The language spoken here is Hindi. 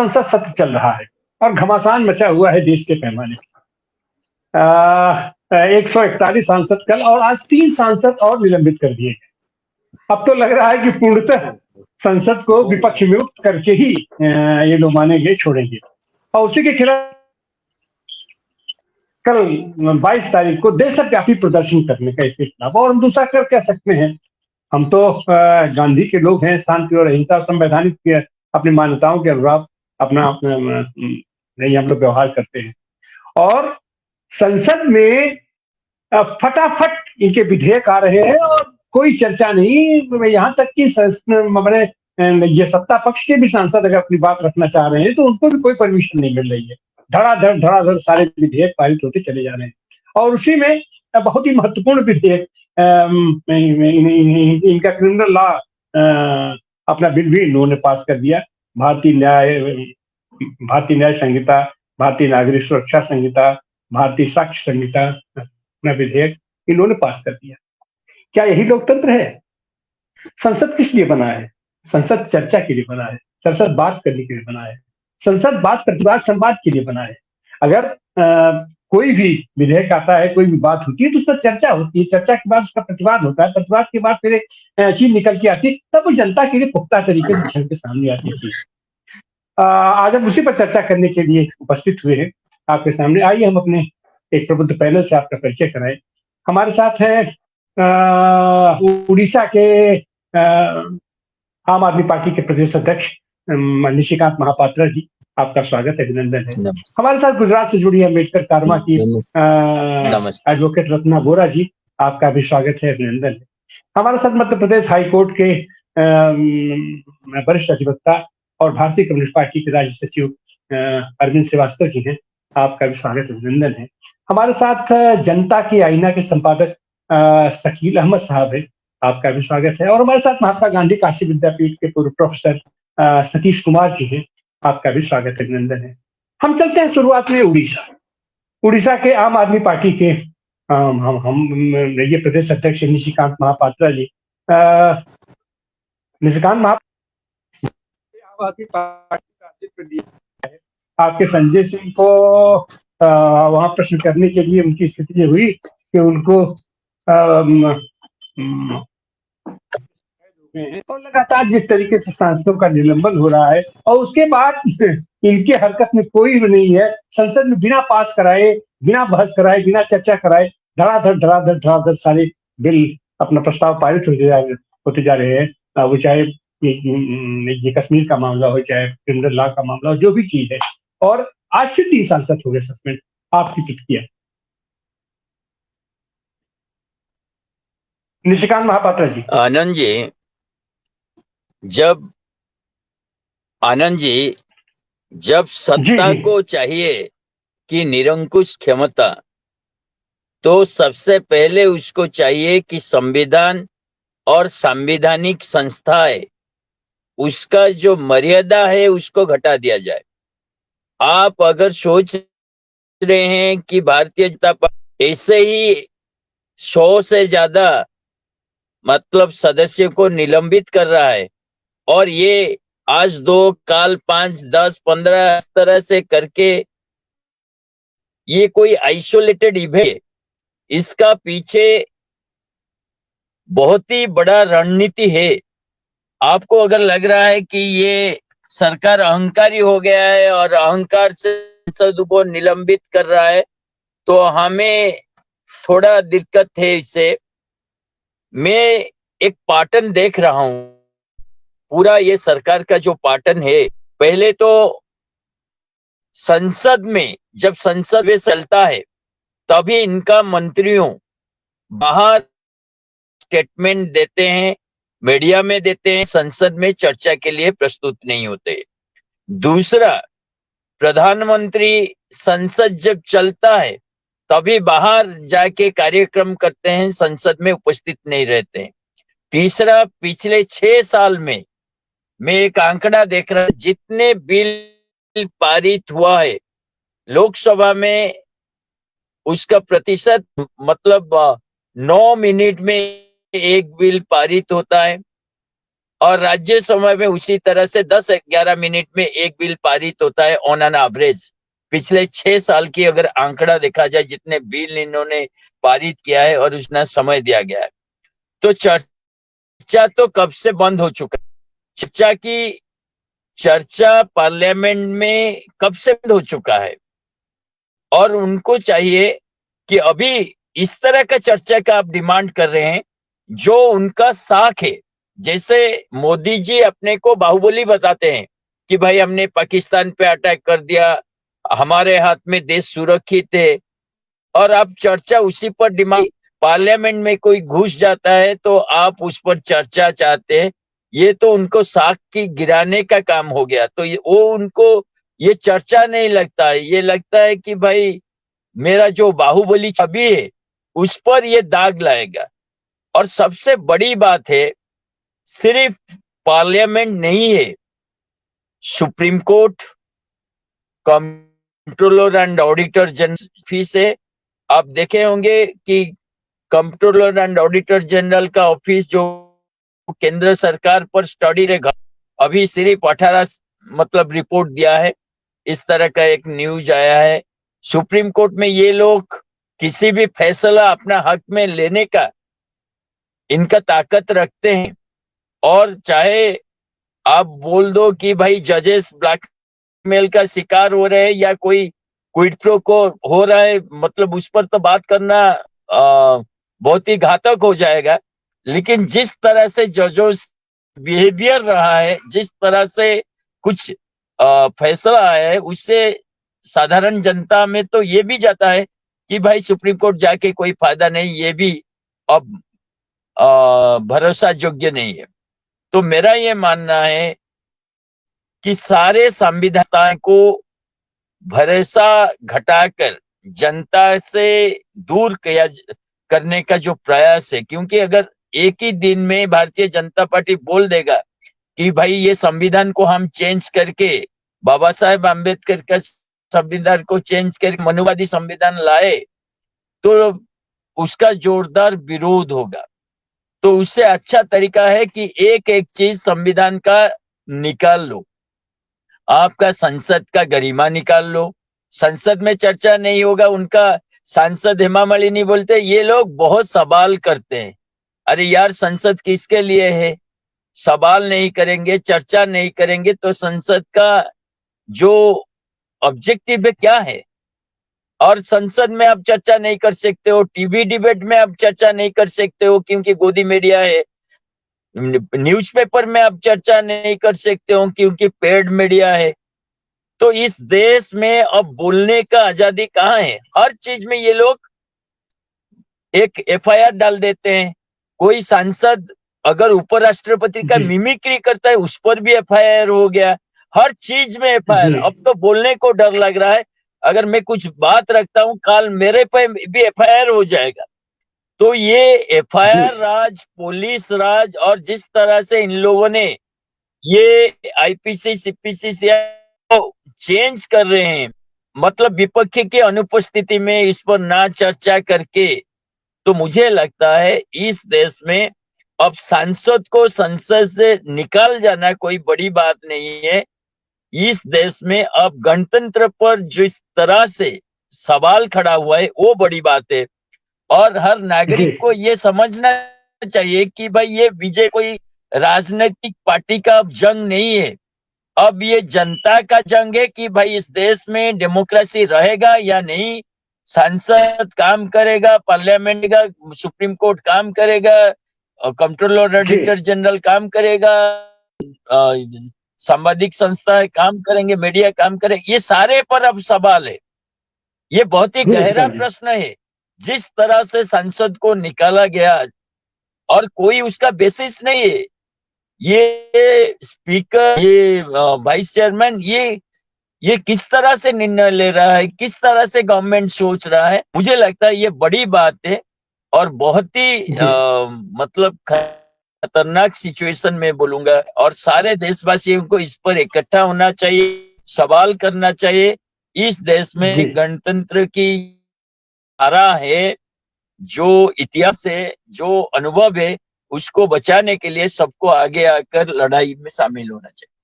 संसद सत्र चल रहा है और घमासान मचा हुआ है देश के पैमाने पर। 141 सांसद कल और आज 3 सांसद और निलंबित कर दिए गए। अब तो लग रहा है कि पूर्णतः संसद को विपक्ष मुक्त करके ही ये लोग मानेंगे, छोड़ेंगे। और उसी के खिलाफ कल 22 तारीख को देशव्यापी प्रदर्शन करने का इसके खिलाफ। और हम दूसरा कर कह सकते हैं, हम तो गांधी के लोग हैं, शांति और अहिंसा संवैधानिक अपनी मान्यताओं के अनुरूप अपना नहीं हम लोग व्यवहार करते हैं। और संसद में फटाफट इनके विधेयक आ रहे हैं और कोई चर्चा नहीं। यहाँ तक कि हमारे ये सत्ता पक्ष के भी सांसद अगर अपनी बात रखना चाह रहे हैं तो उनको भी कोई परमिशन नहीं मिल रही है। धड़ाधड़ सारे विधेयक पारित होते चले जा रहे हैं। और उसी में बहुत ही महत्वपूर्ण विधेयक इनका क्रिमिनल लॉ अपना बिल भी इन्होंने पास कर दिया। भारतीय न्याय संहिता, भारतीय नागरिक सुरक्षा संहिता, भारतीय साक्ष्य संहिता अपना विधेयक इन्होंने पास कर दिया। क्या यही लोकतंत्र है? संसद किस लिए बना है? संसद चर्चा के लिए बना है, संसद बात करने के लिए बना है, संसद बात प्रतिवाद संवाद के लिए बना है। अगर कोई भी विधेयक आता है, कोई भी बात होती है तो उसका चर्चा होती है, चर्चा के बाद उसका प्रतिवाद होता है, प्रतिवाद के बाद फिर एक चीज निकल के आती है, तब वो जनता के लिए पुख्ता तरीके से छल के सामने आती है। आज हम उसी पर चर्चा करने के लिए उपस्थित हुए हैं आपके सामने। आइए हम अपने एक प्रबुद्ध पैनल से आपका परिचय कराएं। हमारे साथ है उड़ीसा के आम आदमी पार्टी के प्रदेश अध्यक्ष निशिकांत महापात्रा जी, आपका स्वागत है, अभिनंदन है। हमारे साथ गुजरात से जुड़ी अम्बेडकर कारमा की एडवोकेट रत्ना वोरा जी, आपका भी स्वागत है, अभिनंदन है। हमारे साथ मध्य प्रदेश हाईकोर्ट के वरिष्ठ अधिवक्ता और भारतीय कम्युनिस्ट पार्टी के राज्य सचिव अरविंद श्रीवास्तव जी हैं, आपका भी स्वागत, अभिनंदन है। हमारे साथ जनता की आईना के संपादक शकील अहमद साहब है, आपका भी स्वागत है। और हमारे साथ महात्मा गांधी काशी विद्यापीठ के पूर्व प्रोफेसर सतीश कुमार जी हैं, आपका भी स्वागत, अभिनंदन है। हम चलते हैं शुरुआत में उड़ीसा के आम आदमी पार्टी के हम ये प्रदेश अध्यक्ष निशिकांत महापात्रा जी। निशिकांत महापात्रा आम आदमी पार्टी का चित्र दिया है। आपके संजय सिंह को वहां प्रश्न करने के लिए उनकी स्थिति ये हुई कि उनको और लगातार जिस तरीके से सांसदों का निलंबन हो रहा है और उसके बाद इनके हरकत में कोई भी नहीं है। संसद में बिना पास कराए, बिना बहस कराए, बिना चर्चा कराए धड़ाधड़ सारे बिल अपना प्रस्ताव पारित होते जा रहे हैं। वो चाहे ये कश्मीर का मामला हो, चाहे क्रिमिनल लॉ का मामला हो, जो भी चीज है। और आज फिर 3 सांसद हो गए सस्पेंड। आपकी प्रतिक्रिया? निशिकांत महापात्रा जी। आनंद जी, जब सत्ता को चाहिए कि निरंकुश क्षमता, तो सबसे पहले उसको चाहिए कि संविधान और संवैधानिक संस्थाएं, उसका जो मर्यादा है उसको घटा दिया जाए। आप अगर सोच रहे हैं कि भारतीय जनता पार्टी ऐसे ही 100 से ज्यादा मतलब सदस्यों को निलंबित कर रहा है और ये आज 2, काल 5, 10, 15 इस तरह से करके ये कोई आइसोलेटेड इवेंट है, इसका पीछे बहुत ही बड़ा रणनीति है। आपको अगर लग रहा है कि ये सरकार अहंकारी हो गया है और अहंकार से सांसदों को निलंबित कर रहा है, तो हमें थोड़ा दिक्कत है इससे। मैं एक पैटर्न देख रहा हूं, पूरा ये सरकार का जो पैटर्न है, पहले तो संसद में जब संसद में चलता है तभी इनका मंत्रियों बाहर स्टेटमेंट देते हैं, मीडिया में देते हैं, संसद में चर्चा के लिए प्रस्तुत नहीं होते। दूसरा, प्रधानमंत्री संसद जब चलता है तभी बाहर जाके कार्यक्रम करते हैं, संसद में उपस्थित नहीं रहते हैं। तीसरा, पिछले 6 साल में मैं एक आंकड़ा देख रहा, जितने बिल पारित हुआ है लोकसभा में, उसका प्रतिशत मतलब 9 मिनट में एक बिल पारित होता है। और राज्यसभा में उसी तरह से 10-11 मिनट में एक बिल पारित होता है ऑन एन एवरेज। पिछले 6 साल की अगर आंकड़ा देखा जाए जितने बिल इन्होंने पारित किया है और उसने समय दिया गया है, तो चर्चा तो कब से बंद हो चुका है। चर्चा पार्लियामेंट में कब से बंद हो चुका है। और उनको चाहिए कि अभी इस तरह का चर्चा का आप डिमांड कर रहे हैं जो उनका साख है। जैसे मोदी जी अपने को बाहुबली बताते हैं कि भाई हमने पाकिस्तान पे अटैक कर दिया, हमारे हाथ में देश सुरक्षित है, और आप चर्चा उसी पर डिमांड। पार्लियामेंट में कोई घुस जाता है तो आप उस पर चर्चा चाहते हैं। ये तो उनको साख की गिराने का काम हो गया। तो वो उनको ये चर्चा नहीं लगता है, ये लगता है कि भाई मेरा जो बाहुबली छवि है उस पर ये दाग लाएगा। और सबसे बड़ी बात है, सिर्फ पार्लियामेंट नहीं है, supreme court, controller and auditor general office है। आप देखे होंगे कि कंट्रोलर एंड ऑडिटर जनरल का ऑफिस जो केंद्र सरकार पर स्टडी रहेगा, अभी सिर्फ 18 मतलब रिपोर्ट दिया है, इस तरह का एक न्यूज आया है। सुप्रीम कोर्ट में ये लोग किसी भी फैसला अपना हक में लेने का इनका ताकत रखते हैं। और चाहे आप बोल दो कि भाई जजेस ब्लैकमेल का शिकार हो रहे हैं या कोई क्विड प्रो को हो रहा है, मतलब उस पर तो बात करना बहुत ही घातक हो जाएगा। लेकिन जिस तरह से जजों बिहेवियर रहा है, जिस तरह से कुछ फैसला आया है, उससे साधारण जनता में तो ये भी जाता है कि भाई सुप्रीम कोर्ट जाके कोई फायदा नहीं, ये भी अब भरोसा योग्य नहीं है। तो मेरा ये मानना है कि सारे संविधान को भरोसा घटाकर जनता से दूर करने का जो प्रयास है, क्योंकि अगर एक ही दिन में भारतीय जनता पार्टी बोल देगा कि भाई ये संविधान को हम चेंज करके बाबा साहेब आम्बेडकर का संविधान को चेंज करके मनुवादी संविधान लाए, तो उसका जोरदार विरोध होगा। तो उससे अच्छा तरीका है कि एक एक चीज संविधान का निकाल लो। आपका संसद का गरिमा निकाल लो। संसद में चर्चा नहीं होगा। उनका सांसद हेमा मालिनी बोलते ये लोग बहुत सवाल करते हैं। अरे यार, संसद किसके लिए है? सवाल नहीं करेंगे, चर्चा नहीं करेंगे तो संसद का जो ऑब्जेक्टिव है क्या है? और संसद में आप चर्चा नहीं कर सकते हो, टीवी डिबेट में आप चर्चा नहीं कर सकते हो क्योंकि गोदी मीडिया है, न्यूज़पेपर में आप चर्चा नहीं कर सकते हो क्योंकि पेड मीडिया है। तो इस देश में अब बोलने का आजादी कहाँ है? हर चीज में ये लोग एक एफआईआर डाल देते हैं। कोई सांसद अगर उपराष्ट्रपति का मिमिक्री करता है उस पर भी एफआईआर हो गया। हर चीज में एफआईआर। अब तो बोलने को डर लग रहा है, अगर मैं कुछ बात रखता हूं कल मेरे पे भी एफआईआर हो जाएगा। तो ये एफआईआर राज, पुलिस राज, और जिस तरह से इन लोगों ने ये आईपीसी सीपीसी को चेंज कर रहे हैं, मतलब विपक्ष की अनुपस्थिति में इस पर ना चर्चा करके, तो मुझे लगता है इस देश में अब सांसद को संसद से निकाल जाना कोई बड़ी बात नहीं है। इस देश में अब गणतंत्र पर जिस तरह से सवाल खड़ा हुआ है वो बड़ी बात है। और हर नागरिक को ये समझना चाहिए कि भाई ये विजय कोई राजनीतिक पार्टी का जंग नहीं है। अब ये जनता का जंग है कि भाई इस देश में डेमोक्रेसी रहेगा या नहीं, संसद काम करेगा, पार्लियामेंट का सुप्रीम कोर्ट काम करेगा, कंट्रोलर ऑडिटर जनरल काम करेगा, सांबादिक संस्थाएं काम करेंगे, मीडिया काम करेगा, ये सारे पर अब सवाल है। ये बहुत ही गहरा प्रश्न है। जिस तरह से संसद को निकाला गया और कोई उसका बेसिस नहीं है, ये स्पीकर, ये वाइस चेयरमैन, ये किस तरह से निर्णय ले रहा है, किस तरह से गवर्नमेंट सोच रहा है, मुझे लगता है ये बड़ी बात है और बहुत ही मतलब खतरनाक सिचुएशन में बोलूंगा। और सारे देशवासियों को इस पर इकट्ठा होना चाहिए, सवाल करना चाहिए। इस देश में गणतंत्र की धारा है, जो इतिहास है, जो अनुभव है, उसको बचाने के लिए सबको आगे आकर लड़ाई में शामिल होना चाहिए।